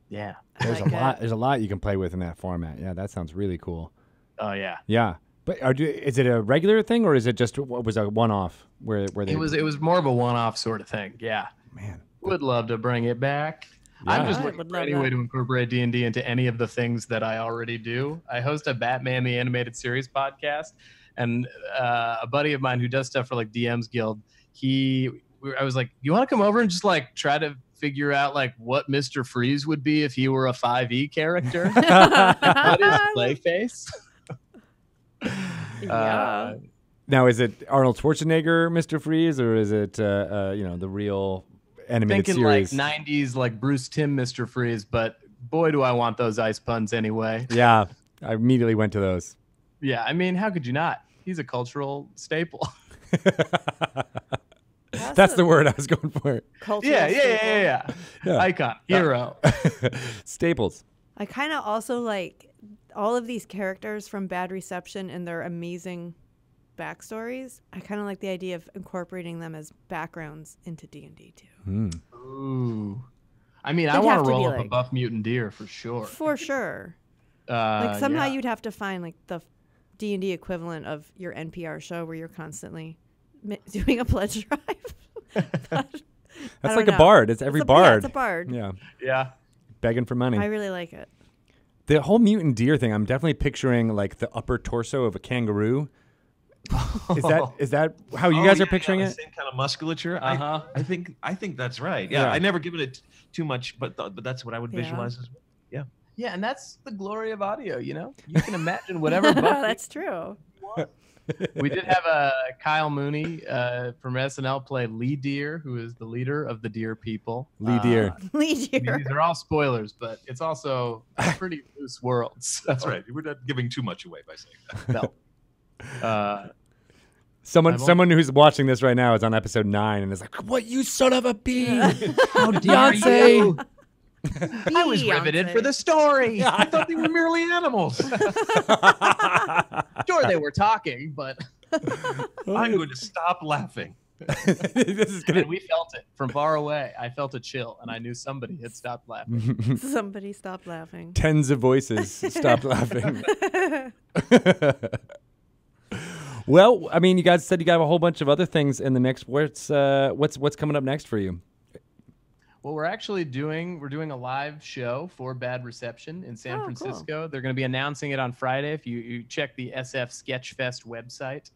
Yeah, There's a lot you can play with in that format. Yeah, that sounds really cool. Oh yeah. Yeah. But is it a regular thing, or is it just what was a one-off where they? It was more of a one-off sort of thing. Yeah. Man. Would love to bring it back. Yeah. I'm just I looking would for love any that. way to incorporate D&D into any of the things that I already do. I host a Batman the Animated Series podcast, and a buddy of mine who does stuff for like DM's Guild, I was like, you want to come over and just like try to figure out like what Mr. Freeze would be if he were a 5e character? What is Clayface? Yeah. Now, is it Arnold Schwarzenegger, Mr. Freeze, or is it the real animated Thinking series? like 90s, like Bruce Timm, Mr. Freeze, but boy, do I want those ice puns anyway. Yeah, I immediately went to those. Yeah, I mean, how could you not? He's a cultural staple. That's the word I was going for. Cultural Yeah. Yeah. Icon, hero. Staples. I kind of also like all of these characters from Bad Reception and their amazing backstories. I kind of like the idea of incorporating them as backgrounds into D&D too. Ooh. I mean, I They'd want have to to be roll up a like- buff mutant deer for sure. For sure. Like somehow yeah. you'd have to find like the D&D equivalent of your NPR show where you're constantly doing a pledge drive. That's like a bard. It's every bard. It's a bard. Yeah, Yeah. begging for money. I really like it. The whole mutant deer thing, I'm definitely picturing like the upper torso of a kangaroo Is that how you guys are picturing the it? Same kind of musculature. Uh-huh. I think that's right. Yeah, Yeah. I never given it too much, but that's what I would Yeah. visualize as well. Yeah. Yeah, and that's the glory of audio. You can imagine whatever book That's true. we did have Kyle Mooney from SNL play Lee Deer, who is the leader of the Deer People. Lee Deer. Lead I mean, year. these are all spoilers, but it's also a pretty loose world. So, That's right. We're not giving too much away by saying that. No. Someone who's watching this right now is on episode 9 and is like, "What, you son of a bee? How dare Beyonce!" you? I was riveted for the story. I thought they were merely animals. Sure, they were talking, but I'm going to stop laughing. This is gonna. and we felt it from far away. I felt a chill, and I knew somebody had stopped laughing. Somebody stop laughing. Tens of voices stopped laughing. Well, I mean, you guys said you got a whole bunch of other things in the mix. What's coming up next for you? Well, we're doing a live show for Bad Reception in San Oh, cool. Francisco. They're going to be announcing it on Friday if you check the SF Sketchfest website.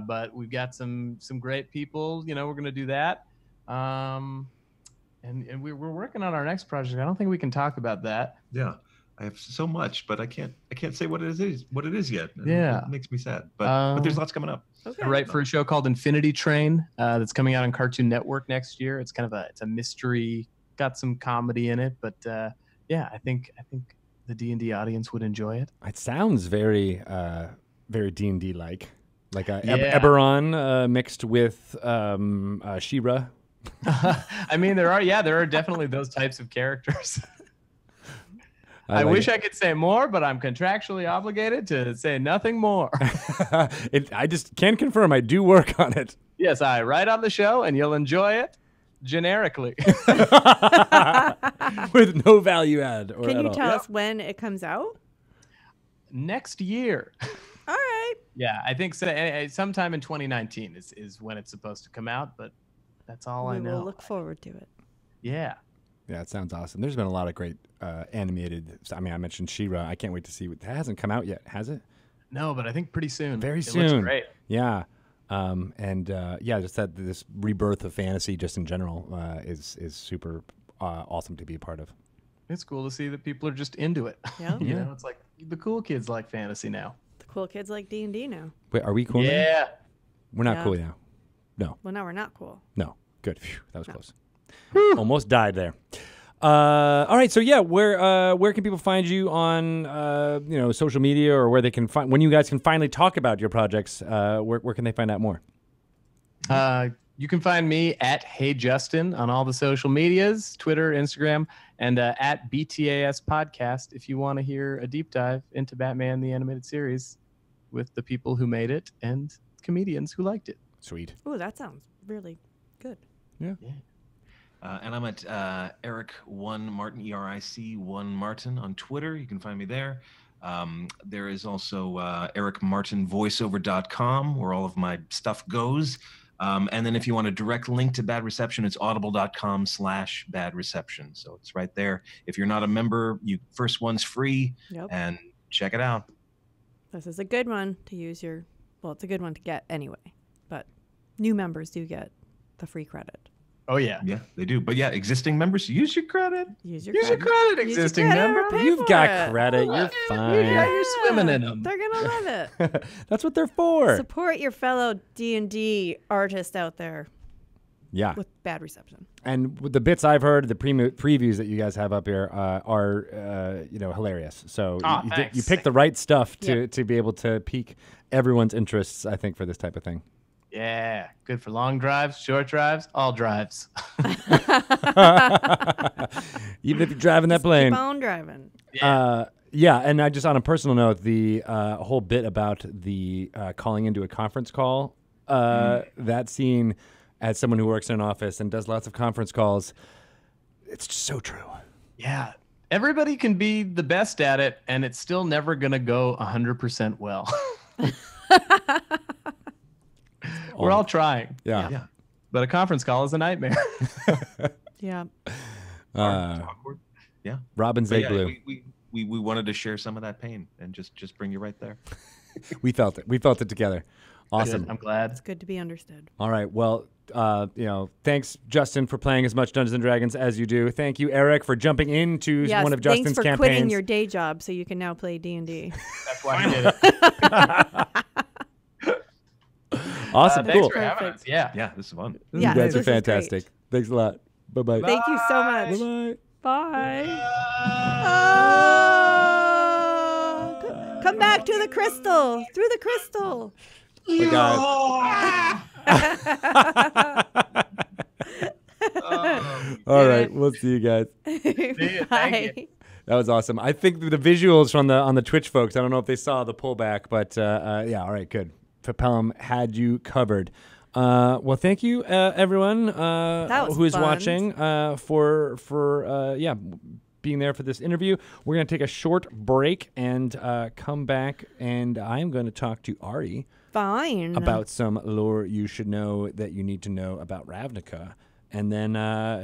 But we've got some great people. We're going to do that. And we're working on our next project. I don't think we can talk about that. Yeah, I have so much, but I can't say what it is yet. Yeah. It makes me sad. But there's lots coming up. Okay. I write for a show called Infinity Train that's coming out on Cartoon Network next year. It's kind of it's a mystery, got some comedy in it, but yeah, I think the D&D audience would enjoy it. It sounds very D&D like a Yeah. Eberron mixed with She-Ra. I mean, there are definitely those types of characters. I like wish it. I could say more, but I'm contractually obligated to say nothing more. I just can confirm I do work on it. Yes, I write on the show, and you'll enjoy it generically. With no value add. Or Can at you all. tell us when it comes out? Next year. All right. Yeah, I think so. Sometime in 2019 is when it's supposed to come out, but that's all I We know. will look forward to it. Yeah. Yeah, it sounds awesome. There's been a lot of great animated. I mean, I mentioned She-Ra. I can't wait to see it. That hasn't come out yet, has it? No, but I think pretty soon. Very It soon. looks great. Yeah. Just that this rebirth of fantasy, just in general, is super awesome to be a part of. It's cool to see that people are just into it. Yeah. You know, it's like the cool kids like fantasy now. The cool kids like D&D now. Wait, are we cool? Now? Yeah. We're not Yeah. cool now. No, Well, now we're not cool. no. Good. Phew, that was close. Almost died there. All right, so yeah, where can people find you on social media, or where they can find when you guys can finally talk about your projects? Where can they find out more? You can find me at Hey Justin on all the social medias, Twitter, Instagram, and at BTAS Podcast if you want to hear a deep dive into Batman the Animated Series with the people who made it and comedians who liked it. Sweet. Ooh, that sounds really good. Yeah. And I'm at Eric1 Martin, ERIC1 Martin on Twitter. You can find me there. There is also ericmartinvoiceover.com where all of my stuff goes. And then if you want a direct link to Bad Reception, it's audible.com/Bad Reception. So it's right there. If you're not a member, first one's free, Yep. and check it out. This is a good one to use it's a good one to get anyway. But new members do get the free credit. Oh, yeah. Yeah, they do. But yeah, existing members, use your credit. Use your Use your credit. credit, Use your existing credit member. or pay You've for got it. credit. You're Yeah, fine. you're swimming in them. They're going to love it. That's what they're for. Support your fellow D&D artists out there Yeah. with Bad Reception. And with the bits I've heard, the previews that you guys have up here are hilarious. So Aw, you thanks. pick the right stuff Yeah. to be able to pique everyone's interests, I think, for this type of thing. Yeah. Good for long drives, short drives, all drives. Even if you're driving that plane. Keep on driving. Yeah, and I just on a personal note, the whole bit about the calling into a conference call, that scene, as someone who works in an office and does lots of conference calls, it's just so true. Yeah. Everybody can be the best at it, and it's still never going to go 100% well. We're all trying. Yeah. Yeah. But a conference call is a nightmare. Yeah. It's awkward. Yeah. Robin But yeah, Zaglou. we wanted to share some of that pain and just bring you right there. We felt it. We felt it together. Awesome. I'm glad. It's good to be understood. All right. Well, thanks, Justin, for playing as much Dungeons and Dragons as you do. Thank you, Eric, for jumping into Yes, one of Justin's thanks for campaigns. quitting your day job so you can now play D&D. That's why I did it. Awesome. Thanks Cool. for having us. Yeah. Yeah, this is fun. You Yeah, guys are this is great. fantastic. Thanks a lot. Bye-bye. Thank you so much. Bye-bye. Bye. Oh, come back to the crystal. Through the crystal. Bye, guys. All right. We'll see you guys. you. Bye. That was awesome. I think the visuals from on the Twitch folks, I don't know if they saw the pullback, but yeah, all right, good. Pelham had you covered. Well, thank you, everyone was who is fun. watching for being there for this interview. We're going to take a short break and come back, and I'm going to talk to Ari Fine. about some lore you should know that you need to know about Ravnica. And then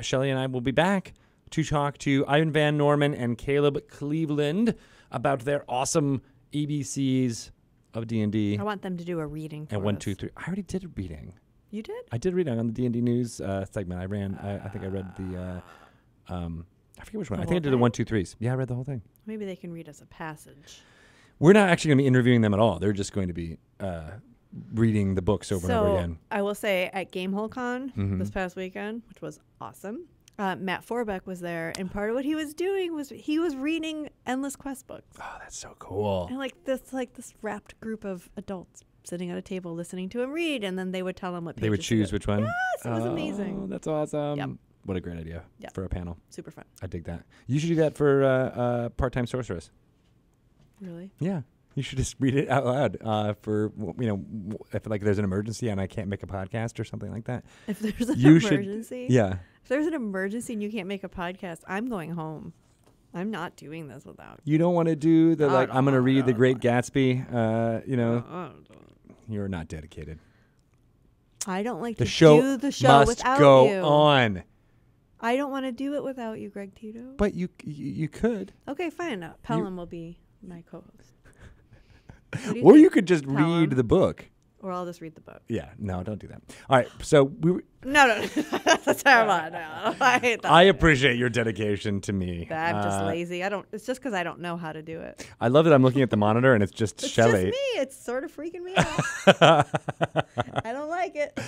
Shelly and I will be back to talk to Ivan Van Norman and Caleb Cleveland about their awesome ABCs of D&D. I want them to do a reading for And 1, us. 2, 3. I already did a reading. You did? I did a reading on the D&D news segment. I think I read the. I forget which one. The I think I whole did the thing? 1, 2, 3s. Yeah, I read the whole thing. Maybe they can read us a passage. We're not actually going to be interviewing them at all. They're just going to be reading the books over and over again. I will say at GameholeCon Mhm. this past weekend, which was awesome, Matt Forbeck was there, and part of what he was doing was he was reading Endless Quest books. Oh, that's so cool. And this wrapped group of adults sitting at a table listening to him read, and then they would tell him what They would pages to choose go. which one? Yes, it was Oh, amazing. That's awesome. Yep. What a great idea Yep. for a panel. Super fun. I dig that. You should do that for part-time sorceress. Really? Yeah. You should just read it out loud for, if like there's an emergency and I can't make a podcast or something like that. If there's an You should- emergency, Yeah. if there's an emergency and you can't make a podcast, I'm going home. I'm not doing this without. You don't want to do the, like, I'm going to read The Great Gatsby, you're not dedicated. I don't like The to show do the show must without go you. on. I don't want to do it without you, Greg Tito. But you could. Okay, fine. Pelham will be my co-host. What do Or think, you could just Pelham? read the book. Or I'll just read the book. Yeah, no, don't do that. All right, so No. That's terrible. No, I hate that. I appreciate your dedication to me. I'm just lazy. It's just because I don't know how to do it. I love that I'm looking at the monitor and it's just It's Shelly. just me. It's sort of freaking me out. I don't like it.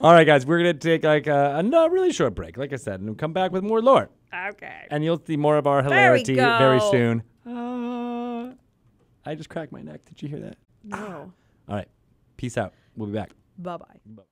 All right, guys, we're going to take like a not really short break, like I said, and we'll come back with more lore. Okay. And you'll see more of our There we hilarity go. very soon. I just cracked my neck. Did you hear that? No. All right. Peace out. We'll be back. Bye-bye.